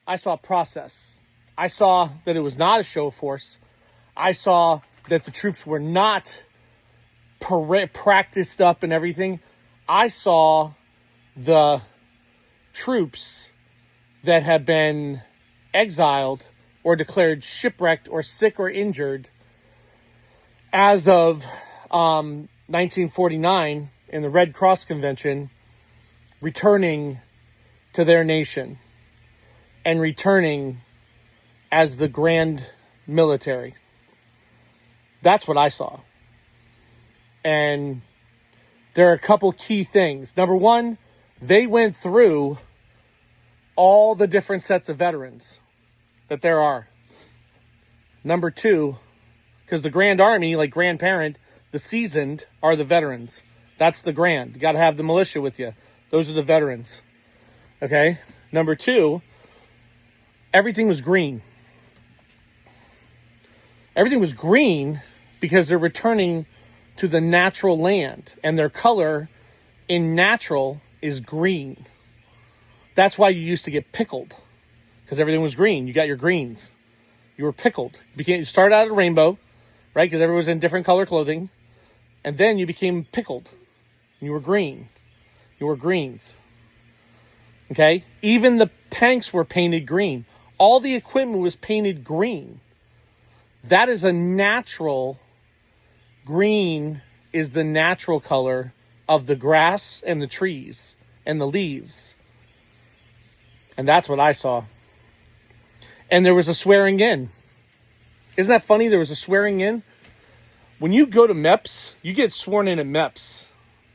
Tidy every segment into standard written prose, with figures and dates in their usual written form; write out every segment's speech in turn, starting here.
I saw process. I saw that it was not a show of force. I saw that the troops were not practiced up and everything. I saw the troops that had been exiled or declared shipwrecked or sick or injured as of 1949 in the Red Cross Convention, returning to their nation and returning as the grand military. That's what I saw. And there are a couple key things. Number one, they went through all the different sets of veterans that there are. Number two, because the Grand Army, like grandparent, the seasoned are the veterans. That's the grand. You got to have the militia with you. Those are the veterans. Okay? Number two, everything was green. Everything was green because they're returning to the natural land, and their color in natural is green. That's why you used to get pickled, because everything was green. You got your greens. You were pickled. You started out at a rainbow, right? Because everyone was in different color clothing, and then you became pickled. You were green. You were greens. Okay? Even the tanks were painted green. All the equipment was painted green. That is a natural. Green is the natural color of the grass and the trees and the leaves. And that's what I saw. And there was a swearing in. Isn't that funny? There was a swearing in. When you go to MEPS, you get sworn in at MEPS.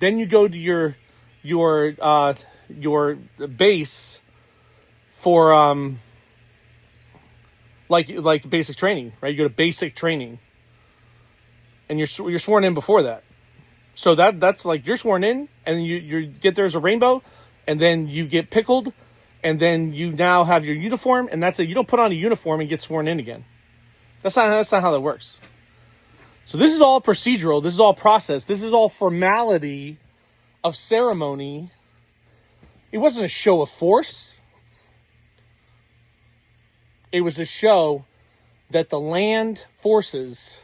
Then you go to your base for like basic training, right? You go to basic training, and you're sworn in before that. So that's like you're sworn in, and you get there as a rainbow, and then you get pickled, and then you now have your uniform, and that's it. You don't put on a uniform and get sworn in again. That's not how that works. So this is all procedural. This is all process. This is all formality of ceremony. It wasn't a show of force. It was a show that the land forces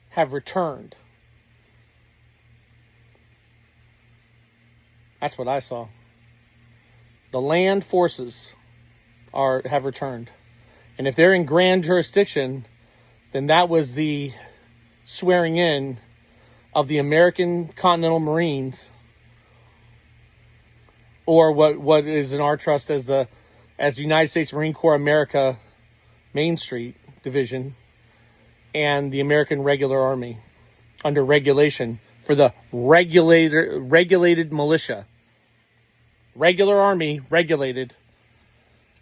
have returned. That's what I saw. The land forces have returned. And if they're in grand jurisdiction, then that was the swearing in of the American Continental Marines, or what is in our trust as the United States Marine Corps America Main Street Division, and the American Regular Army under regulation for the regulated militia. Regular Army, regulated.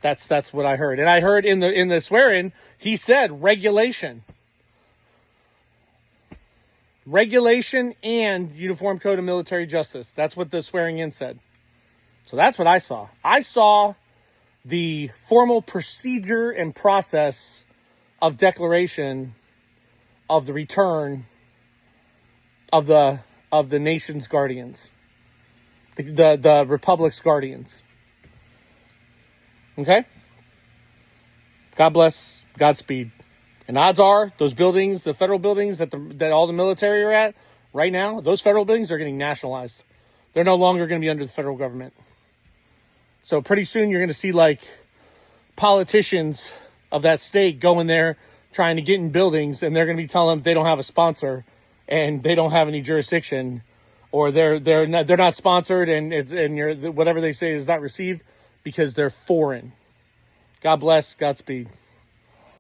That's what I heard. And I heard in the swearing, he said regulation. Regulation and Uniform Code of Military Justice. That's what the swearing in said. So that's what I saw. I saw the formal procedure and process of declaration of the return of the nation's guardians, the Republic's guardians. Okay? God bless. Godspeed. And odds are, those buildings, the federal buildings that all the military are at right now, those federal buildings are getting nationalized. They're no longer going to be under the federal government. So pretty soon you're going to see like politicians of that state go in there trying to get in buildings, and they're going to be telling them they don't have a sponsor and they don't have any jurisdiction, or they're not sponsored, and whatever they say is not received because they're foreign. God bless. Godspeed.